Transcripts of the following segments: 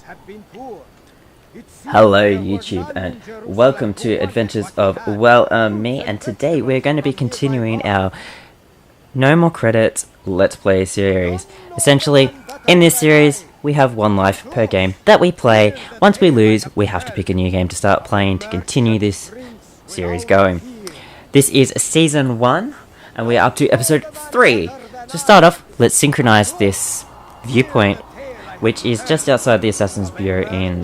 Hello YouTube and welcome to Adventures of Me, and today we're going to be continuing our No More Credits Let's Play series. Essentially, in this series we have one life per game that we play. Once we lose, we have to pick a new game to start playing to continue this series going. This is Season 1 and we're up to Episode 3. To start off, let's synchronize this viewpoint, which is just outside the Assassin's Bureau in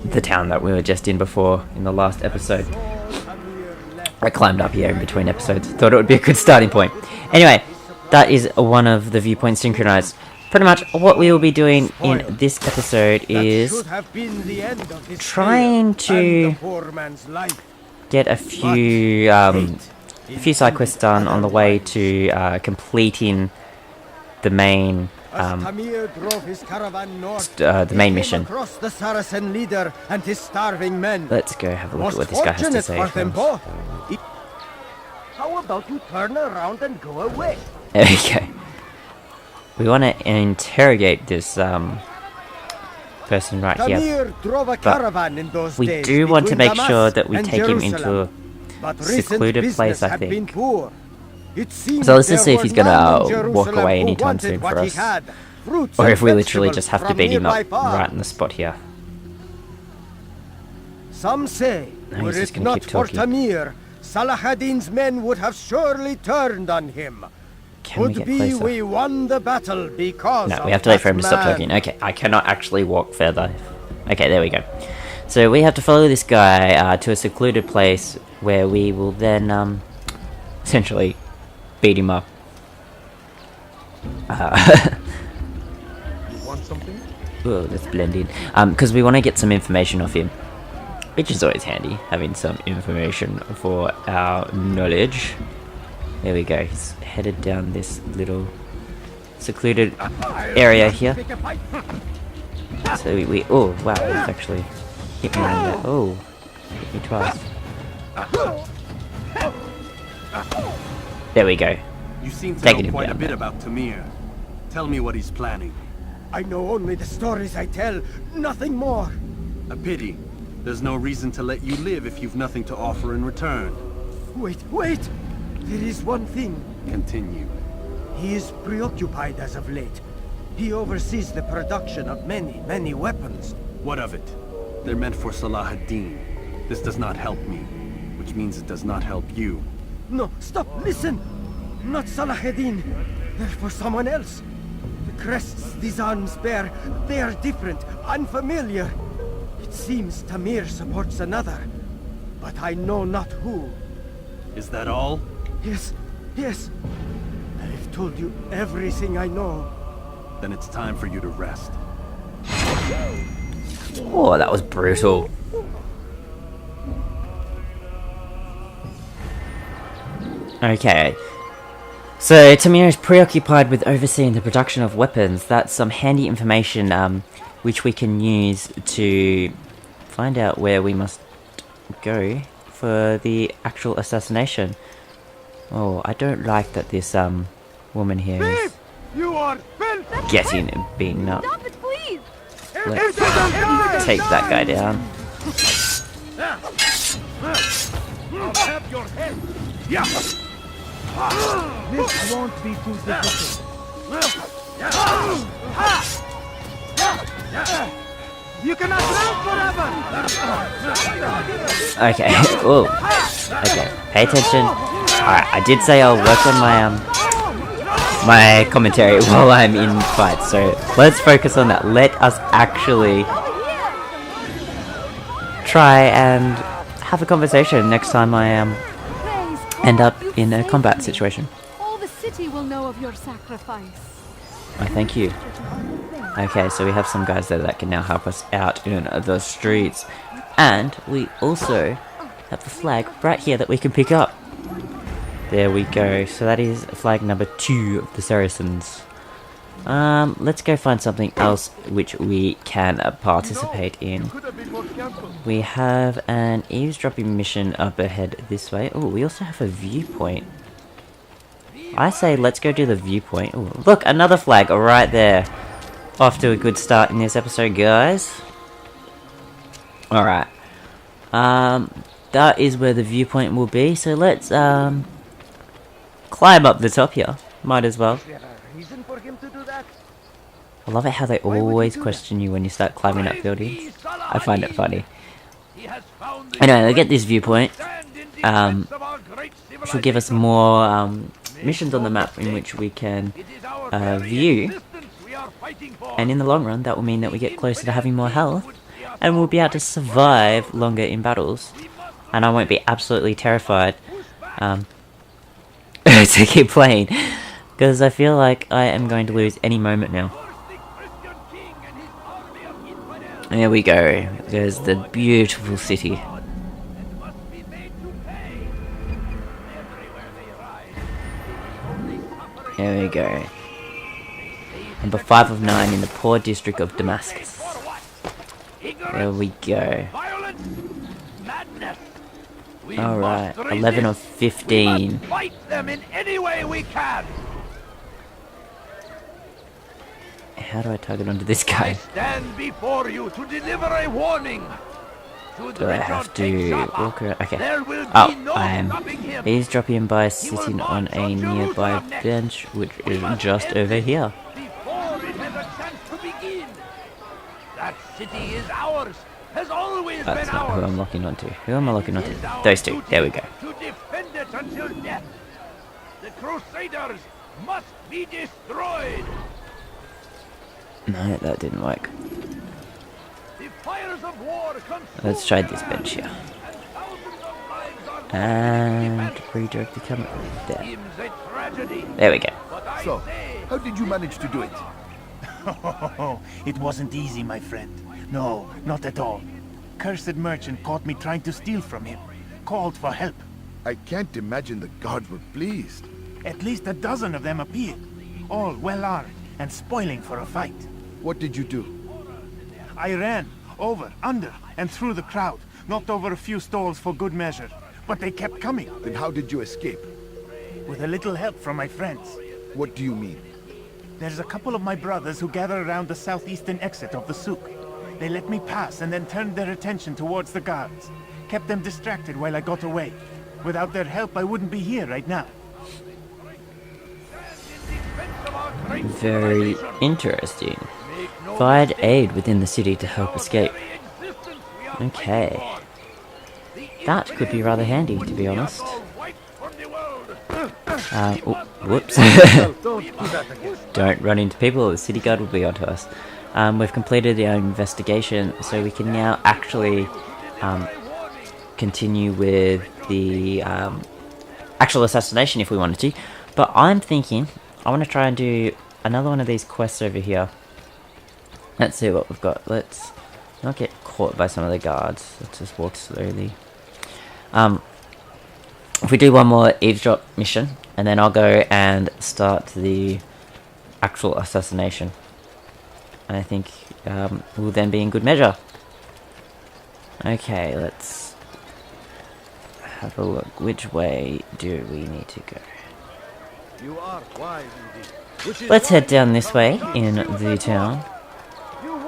the town that we were just in before in the last episode. I climbed up here in between episodes, thought it would be a good starting point. Anyway, that is one of the viewpoints synchronized. Pretty much what we will be doing in this episode is trying to get a few side quests done on the way to completing the main the main mission. Let's go have a look at what this guy has to say. How about you turn around and go away? There we go. We want to interrogate this person right here, but we do want to make sure that we take him into a secluded place, I think. So let's just see if he's gonna walk away anytime soon for us, or if we literally just have to beat him up right in the spot here. Some say, were it not for Tamir, Salahadin's men would have surely turned on him. Could be we won the battle because no, we have to wait for him to stop talking. Okay, I cannot actually walk further. Okay, there we go. So we have to follow this guy to a secluded place where we will then essentially beat him up. You want something? Oh, let's blend in. Because we want to get some information off him, which is always handy, having some information for our knowledge. There we go. He's headed down this little secluded area here. So we oh wow, he's actually hit me around there. Oh, hit me twice. There we go. You seem to know quite a bit about Tamir. Tell me what he's planning. I know only the stories I tell, nothing more. A pity. There's no reason to let you live if you've nothing to offer in return. Wait! There is one thing. Continue. He is preoccupied as of late. He oversees the production of many weapons. What of it? They're meant for Salah ad-Din. This does not help me, which means it does not help you. No, stop, listen! Not Salahadin. They're for someone else. The crests these arms bear, they are different, unfamiliar. It seems Tamir supports another, but I know not who. Is that all? Yes. I've told you everything I know. Then it's time for you to rest. Oh, that was brutal. Okay. So, Tamir is preoccupied with overseeing the production of weapons. That's some handy information which we can use to find out where we must go for the actual assassination. Oh, I don't like that this woman here is getting beaten up. Stop it, please. Let's take that guy down. I'll have your head. Yeah. This won't be too difficult. You cannot run forever. Okay. Oh. Okay. Pay attention. Alright, I did say I'll work on my commentary while I'm in fight, so let's focus on that. Let us actually try and have a conversation next time I end up in a combat situation. All the city will know of your sacrifice. Oh, thank you. Okay, so we have some guys there that can now help us out in the streets, and we also have the flag right here that we can pick up. There we go. So that is flag number 2 of the Saracens. Let's go find something else which we can participate in. We have an eavesdropping mission up ahead this way. Oh, we also have a viewpoint. I say let's go do the viewpoint. Ooh, look, another flag right there. off to a good start in this episode, guys. Alright. That is where the viewpoint will be, so let's climb up the top here. Might as well. Is there a reason for him to do that? I love it how they always question you when you start climbing up buildings. I find it funny. Anyway, we'll get this viewpoint. Which will give us more missions on the map in which we can view. And in the long run, that will mean that we get closer to having more health. And we'll be able to survive longer in battles. And I won't be absolutely terrified to keep playing. Because I feel like I am going to lose any moment now. There we go. There's the beautiful city. There we go. Number 5 of 9 in the poor district of Damascus. There we go. Alright, 11 of 15. Fight them in any way we can. How do I target onto this guy? Stand before you to deliver a warning. Do I have to walk around? Okay. Oh, I am eavesdropping by sitting on a nearby bench, which is just over here. Before it has a chance to begin. That city is ours. Has always That's been not ours. who I'm locking onto. Who am I locking onto? Those two. There we go. To defend it until death. The Crusaders must be destroyed. No, that didn't work. The fires of war Let's try this bench here. And redirect the camera. There. There we go. So, how did you manage to do it? It wasn't easy, my friend. No, not at all. Cursed merchant caught me trying to steal from him. Called for help. I can't imagine the guards were pleased. At least a dozen of them appeared. All well armed and spoiling for a fight. What did you do? I ran over, under, and through the crowd. Knocked over a few stalls for good measure. But they kept coming. Then how did you escape? With a little help from my friends. What do you mean? There's a couple of my brothers who gather around the southeastern exit of the souk. They let me pass and then turned their attention towards the guards. Kept them distracted while I got away. Without their help, I wouldn't be here right now. Very interesting. Provide aid within the city to help escape. Okay. That could be rather handy, to be honest. Whoops. Don't run into people, the city guard will be onto us. We've completed our investigation, so we can now actually continue with the actual assassination if we wanted to. But I'm thinking I want to try and do another one of these quests over here. Let's see what we've got. Let's not get caught by some of the guards. Let's just walk slowly. If we do one more eavesdrop mission, and then I'll go and start the actual assassination. And I think we'll then be in good measure. Okay, let's have a look. Which way do we need to go? You are wise indeed. Let's head down this way in the town.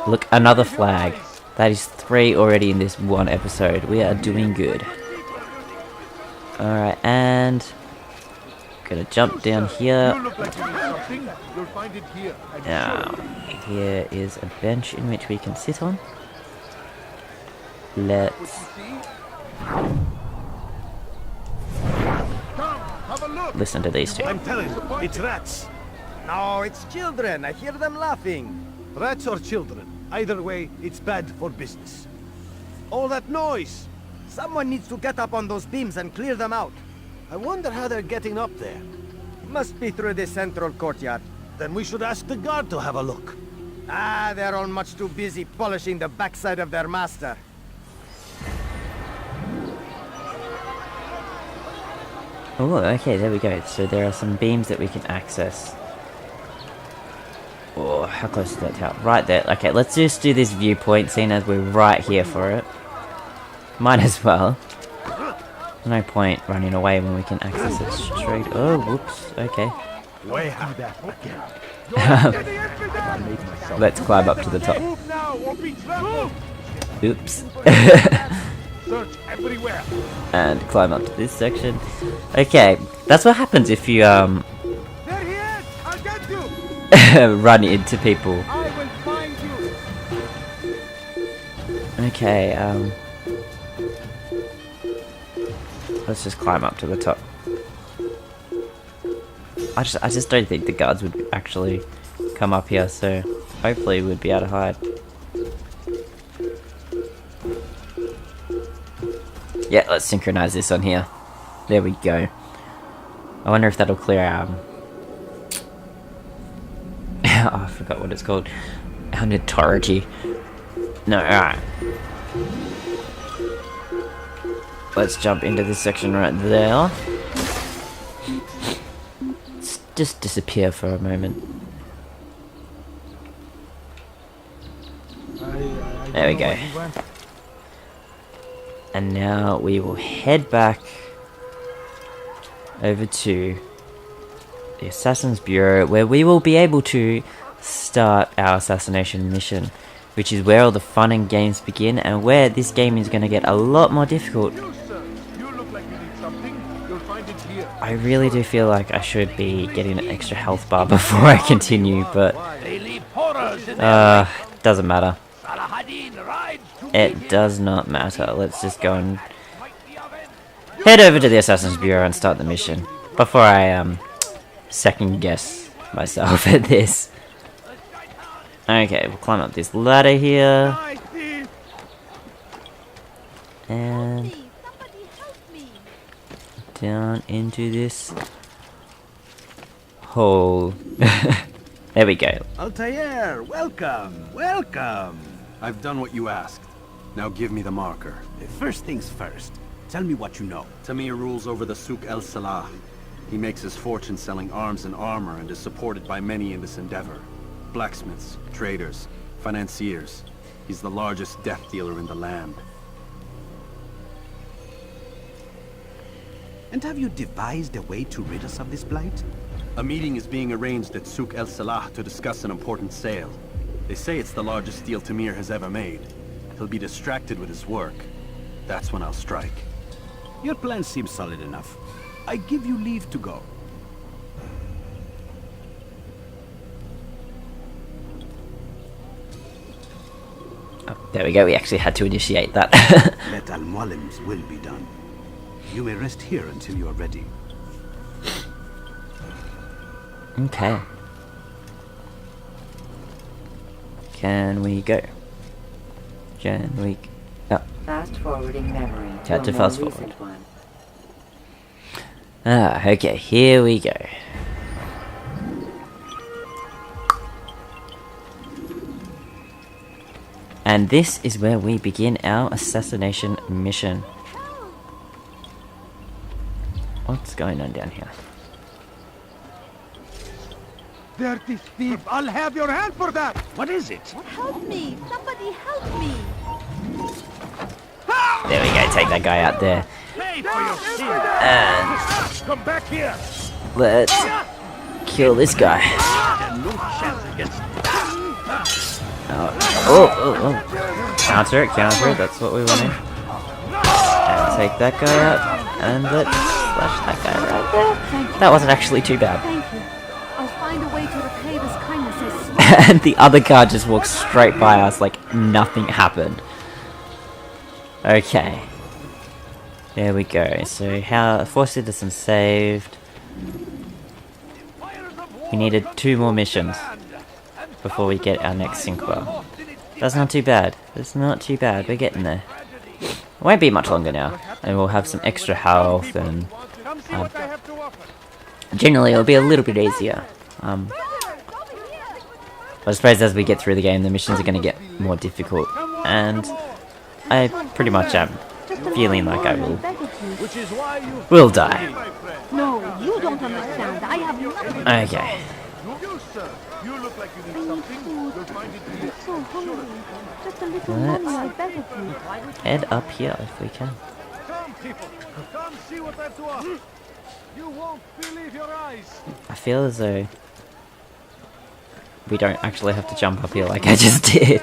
Look, another flag. That is 3 already in this one episode. We are doing good. Alright, and gonna jump down here. You'll find it here. Now, here is a bench in which we can sit on. Let's listen to these two. I'm telling you, it's rats. No, it's children. I hear them laughing. Rats or children. Either way, it's bad for business. All that noise. Someone needs to get up on those beams and clear them out. I wonder how they're getting up there. Must be through the central courtyard. Then we should ask the guard to have a look. Ah, they're all much too busy polishing the backside of their master. Oh, okay, there we go. So there are some beams that we can access. Oh, how close is that tower? Right there. Okay, let's just do this viewpoint, seeing as we're right here for it. Might as well. No point running away when we can access it straight. Oh, whoops. Okay. Way have that again. let's climb up to the top. Move now or be trampled. Oops. Search everywhere. And climb up to this section. Okay, that's what happens if you There he is. I'll get you. run into people. I will find you. Okay, let's just climb up to the top. I just don't think the guards would actually come up here, so hopefully we'd be able to hide. Yeah, let's synchronize this on here. There we go. I wonder if that'll clear our... oh, I forgot what it's called. Our notoriety. No, alright. Let's jump into this section right there. Let's just disappear for a moment. There we go. And now we will head back over to the Assassin's Bureau, where we will be able to start our assassination mission, which is where all the fun and games begin, and where this game is going to get a lot more difficult. You, sir. You look like you need something. You'll find it here. I really do feel like I should be getting an extra health bar before I continue, but They leave horrors in their doesn't matter. Saladin rides to It does not matter. Let's just go and head over to the Assassin's Bureau and start the mission before I second guess myself at this. Okay, we'll climb up this ladder here and Somebody help me. down into this hole. There we go. Altair, welcome, welcome. I've done what you asked. Now give me the marker. First things first. Tell me what you know. Tamir rules over the Souk El Salah. He makes his fortune selling arms and armor and is supported by many in this endeavor. Blacksmiths, traders, financiers. He's the largest death dealer in the land. And have you devised a way to rid us of this blight? A meeting is being arranged at Souk El Salah to discuss an important sale. They say it's the largest deal Tamir has ever made. He'll be distracted with his work. That's when I'll strike. Your plan seems solid enough. I give you leave to go. Oh, there we go. We actually had to initiate that. Let Al-Mualim's will be done. You may rest here until you are ready. Okay. Can we go? Can we... Oh, Fast forwarding memory. Had to to a more fast forward. recent one. okay, here we go. And this is where we begin our assassination mission. What's going on down here? Dirty thief, I'll have your hand for that! What is it? Help me! Somebody help me! There we go, take that guy out there. pay for your sin. And Come back here. let's kill this guy. No chance against Oh. Counter it, that's what we wanted. And take that guy out, and let's slash that guy right there. Thank you. That wasn't actually too bad. Thank you. I'll find a way to repay this kindness as soon. And the other car just walked straight by us like nothing happened. Okay. There we go. So how 4 citizens saved. We needed 2 more missions before we get our next sync bar. That's not too bad. That's not too bad. We're getting there. It won't be much longer now, and we'll have some extra health, and generally it'll be a little bit easier. I suppose as we get through the game, the missions are going to get more difficult, and I pretty much am feeling like I will die. No, you don't understand. I have nothing. Okay. You, sir. You look like you need something. You'll find it here. So hungry. Just a little Let's money, I beg of you. head up here if we can. Come, people, come see what I have to offer. You won't believe your eyes. I feel as though we don't actually have to jump up here like I just did.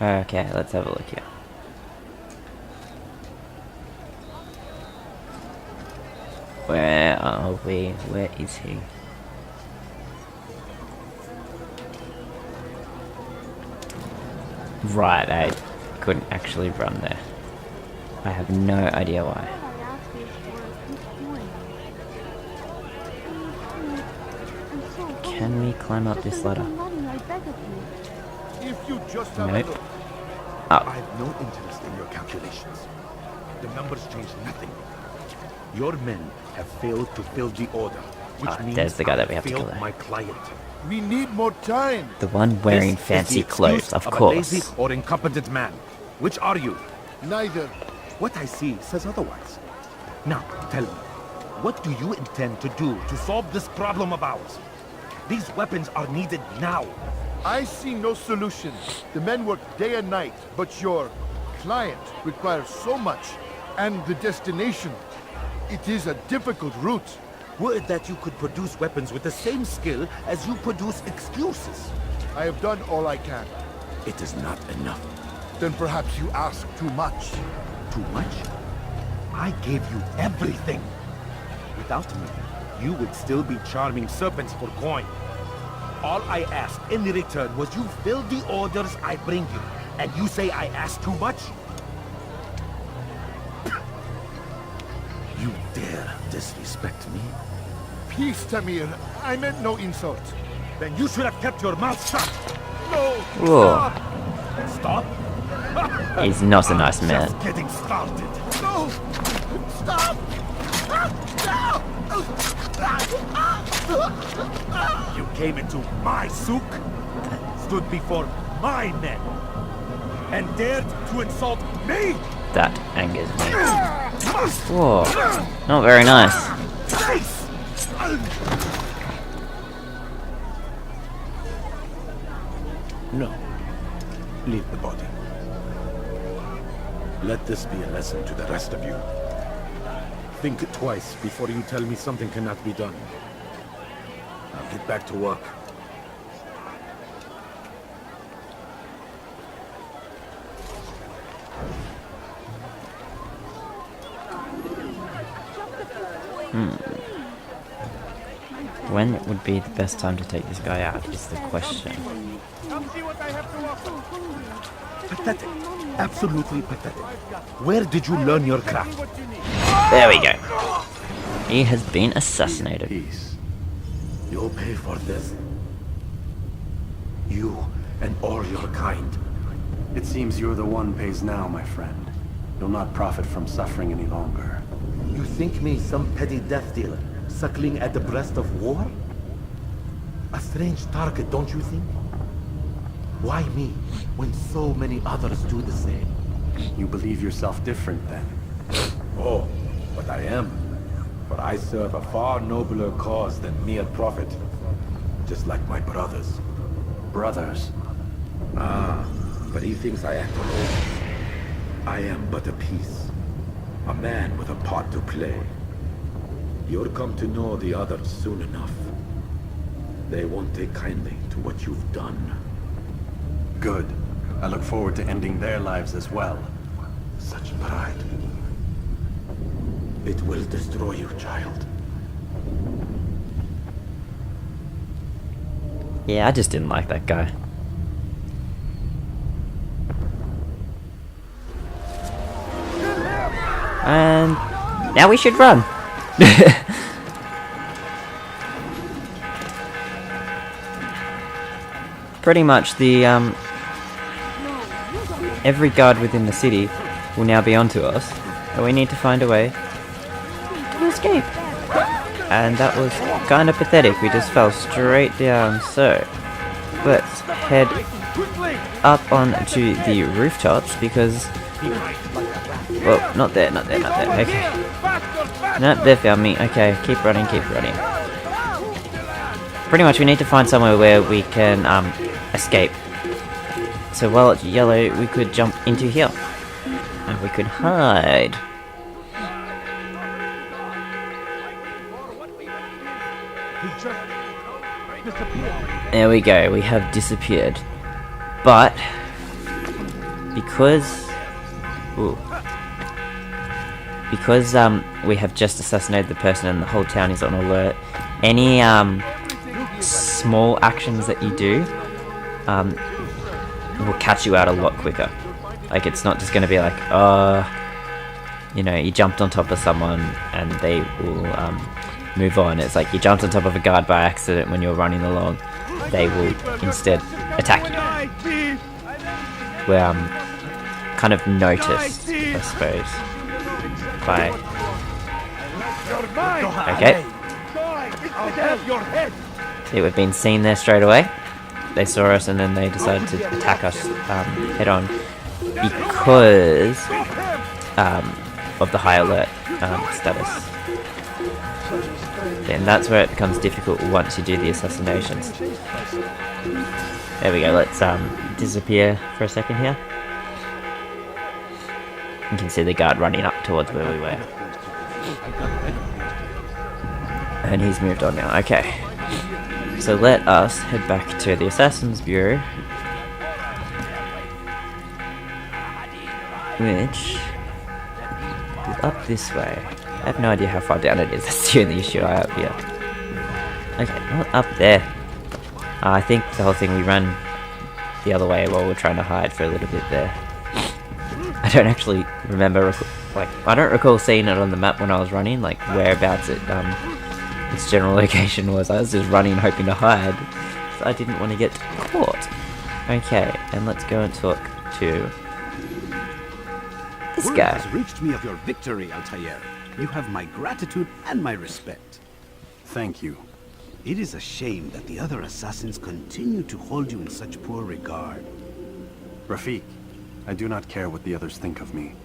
Okay, let's have a look here. Where are we? Where is he? Right, I couldn't actually run there. I have no idea why. Can we climb up this ladder? If you just have Nope. a look. Oh, I have no interest in your calculations. The numbers change nothing. Your men have failed to fill the order, which means there's the guy that we have to failed kill there. my client. We need more time. the one wearing This is fancy the clothes, excuse of a course. lazy or incompetent man. Which are you? Neither. What I see says otherwise. Now, tell me, what do you intend to do to solve this problem of ours? These weapons are needed now. I see no solution. The men work day and night, but your client requires so much. And the destination. It is a difficult route. Would that you could produce weapons with the same skill as you produce excuses. I have done all I can. It is not enough. Then perhaps you ask too much. Too much? I gave you everything. Without me, you would still be charming serpents for coin. All I asked in return was you fill the orders I bring you. And you say I asked too much? You dare disrespect me? Peace, Tamir. I meant no insult. Then you should have kept your mouth shut. No! Whoa, Stop? he's not a nice man. Just getting started. No! Stop! You came into my souk, stood before my men, and dared to insult me? That angers me. Whoa, not very nice. No. Leave the body. Let this be a lesson to the rest of you. Think twice before you tell me something cannot be done. I'll get back to work. When would be the best time to take this guy out is the question. Pathetic. Absolutely pathetic. Where did you learn your craft? There we go. He has been assassinated. Peace. You'll pay for this. You and all your kind. It seems you're the one pays now, my friend. You'll not profit from suffering any longer. You think me some petty death dealer, suckling at the breast of war? A strange target, don't you think? Why me, when so many others do the same? You believe yourself different, then? Oh, but I am. For I serve a far nobler cause than mere profit. Just like my brothers. Brothers. Ah, but he thinks I act alone. I am but a piece. A man with a part to play. You'll come to know the others soon enough. They won't take kindly to what you've done. Good. I look forward to ending their lives as well. Such pride. It will destroy you, child. Yeah, I just didn't like that guy. And now we should run. Pretty much the every guard within the city will now be onto us, and we need to find a way to escape. And that was kind of pathetic. We just fell straight down. So let's head up onto the rooftops because, well, not there. Okay. No, they found me. Okay, keep running. Pretty much we need to find somewhere where we can escape. So while it's yellow, we could jump into here. And we could hide. disappeared. There we go, we have disappeared. But because we have just assassinated the person and the whole town is on alert, any small actions that you do will catch you out a lot quicker. Like, it's not just going to be like, you know, you jumped on top of someone and they will move on. It's like you jumped on top of a guard by accident when you're running along. They will instead attack you. We're kind of noticed, I suppose, by... Okay. See, we've been seen there straight away. They saw us and then they decided to attack us head on because of the high alert status. And that's where it becomes difficult once you do the assassinations. There we go, let's disappear for a second here. You can see the guard running up towards where we were. And he's moved on now, okay. So let us head back to the Assassin's Bureau, which is up this way. I have no idea how far down it is, that's the only issue I have here. Okay, not up there. I think the whole thing we ran the other way while we're trying to hide for a little bit there. I don't actually remember, I don't recall seeing it on the map when I was running, like whereabouts its general location was. I was just running hoping to hide, so I didn't want to get caught. Okay, and let's go and talk to this Word guy. has reached me of your victory, Altair. You have my gratitude and my respect. Thank you. It is a shame that the other assassins continue to hold you in such poor regard. Rafik, I do not care what the others think of me.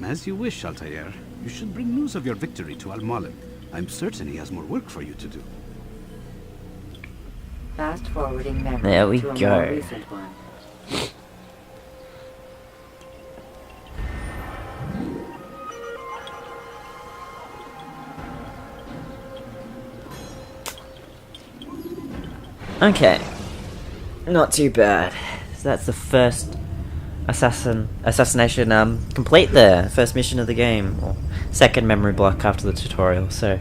As you wish, Altair. You should bring news of your victory to Al-Malik. I'm certain he has more work for you to do. Fast forwarding memory There we to a go. more recent one. Okay, not too bad. So that's the first assassination complete there. First mission of the game, or second memory block after the tutorial. So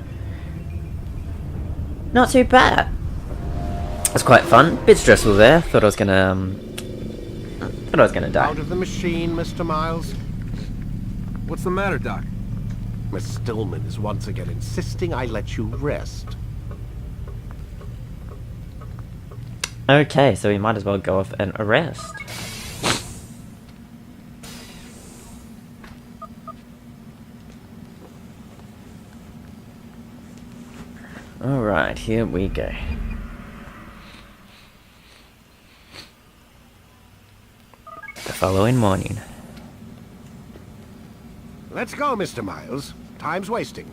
not too bad. It's quite fun. Bit stressful there. Thought I was gonna die. Out of the machine, Mr. Miles. What's the matter, Doc? Miss Stillman is once again insisting I let you rest. Okay, so we might as well go off and arrest. Alright, here we go. The following morning. Let's go, Mr. Miles. Time's wasting.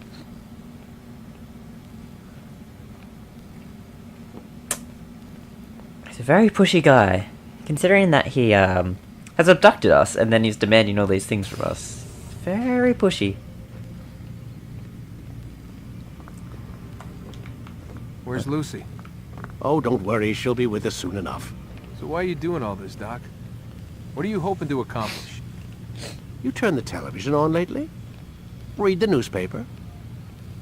He's a very pushy guy. Considering that he has abducted us and then he's demanding all these things from us. Very pushy. Where's Lucy? Oh, don't worry. She'll be with us soon enough. So why are you doing all this, Doc? What are you hoping to accomplish? You turned the television on lately? Read the newspaper?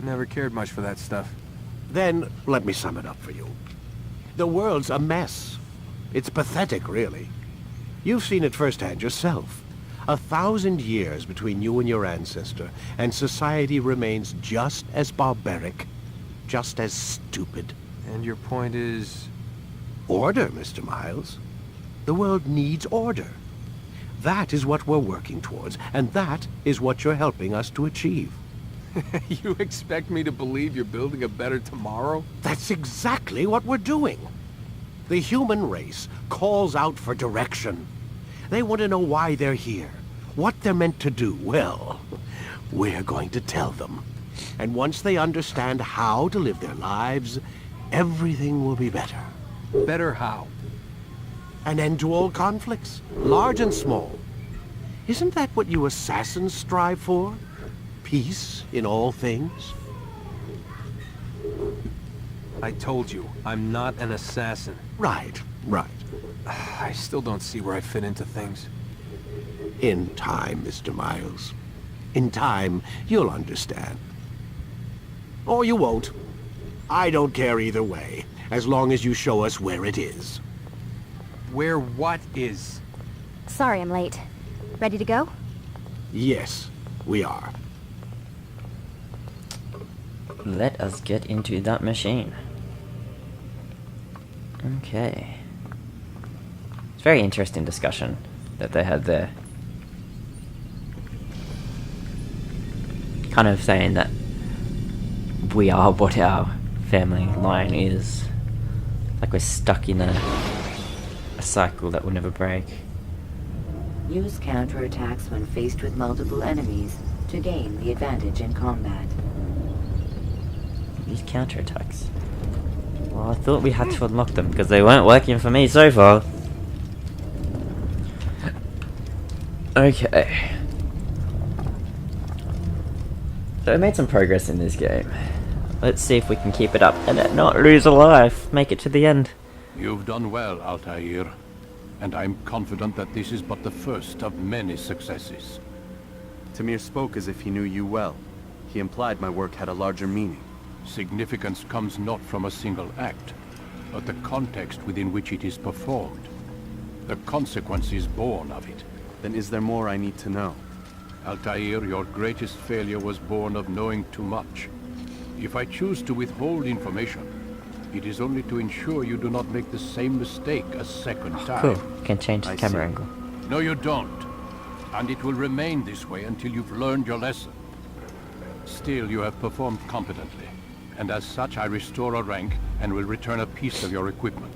Never cared much for that stuff. Then, let me sum it up for you. The world's a mess. It's pathetic, really. You've seen it firsthand yourself. 1,000 years between you and your ancestor, and society remains just as barbaric, just as stupid. And your point is? Order, Mr. Miles. The world needs order. That is what we're working towards, and that is what you're helping us to achieve. You expect me to believe you're building a better tomorrow? That's exactly what we're doing. The human race calls out for direction. They want to know why they're here, what they're meant to do. Well, we're going to tell them. And once they understand how to live their lives, everything will be better. Better how? An end to all conflicts, large and small. Isn't that what you assassins strive for? Peace in all things? I told you, I'm not an assassin. Right, right. I still don't see where I fit into things. In time, Mr. Miles. In time, you'll understand. Or you won't. I don't care either way, as long as you show us where it is. Where what is? Sorry I'm late. Ready to go? Yes, we are. Let us get into that machine. Okay. It's a very interesting discussion that they had there. Kind of saying that we are what our family line is. Like we're stuck in a cycle that will never break. Use counterattacks when faced with multiple enemies to gain the advantage in combat. Use counterattacks. Well, I thought we had to unlock them because they weren't working for me so far. Okay. So I made some progress in this game. Let's see if we can keep it up and not lose a life. Make it to the end. You've done well, Altair. And I'm confident that this is but the first of many successes. Tamir spoke as if he knew you well. He implied my work had a larger meaning. Significance comes not from a single act, but the context within which it is performed. The consequences born of it. Then is there more I need to know? Altair, your greatest failure was born of knowing too much. If I choose to withhold information, it is only to ensure you do not make the same mistake a second time. Cool. Can change the camera angle. No, you don't. And it will remain this way until you've learned your lesson. Still, you have performed competently. And as such, I restore a rank and will return a piece of your equipment.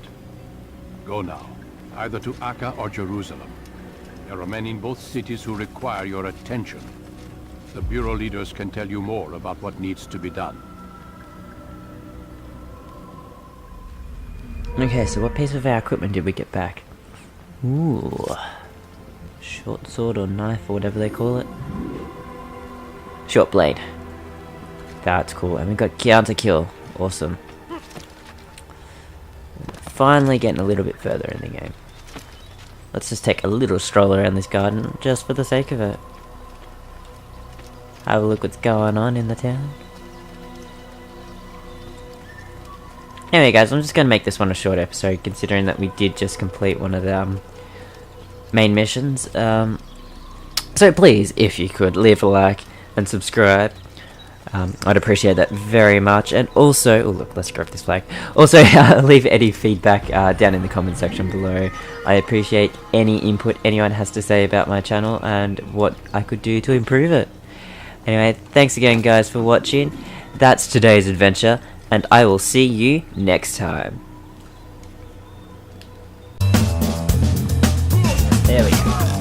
Go now, either to Akka or Jerusalem. There are men in both cities who require your attention. The Bureau leaders can tell you more about what needs to be done. Okay, so what piece of our equipment did we get back? Ooh. Short sword or knife or whatever they call it. Short blade. That's cool. And we got counter kill. Awesome. Finally getting a little bit further in the game. Let's just take a little stroll around this garden just for the sake of it. Have a look what's going on in the town. Anyway guys, I'm just going to make this one a short episode considering that we did just complete one of the main missions. So please, if you could, leave a like and subscribe. I'd appreciate that very much. And also, oh look, let's grab this flag. Also, leave any feedback down in the comment section below. I appreciate any input anyone has to say about my channel and what I could do to improve it. Anyway, thanks again guys for watching. That's today's adventure, and I will see you next time. There we go.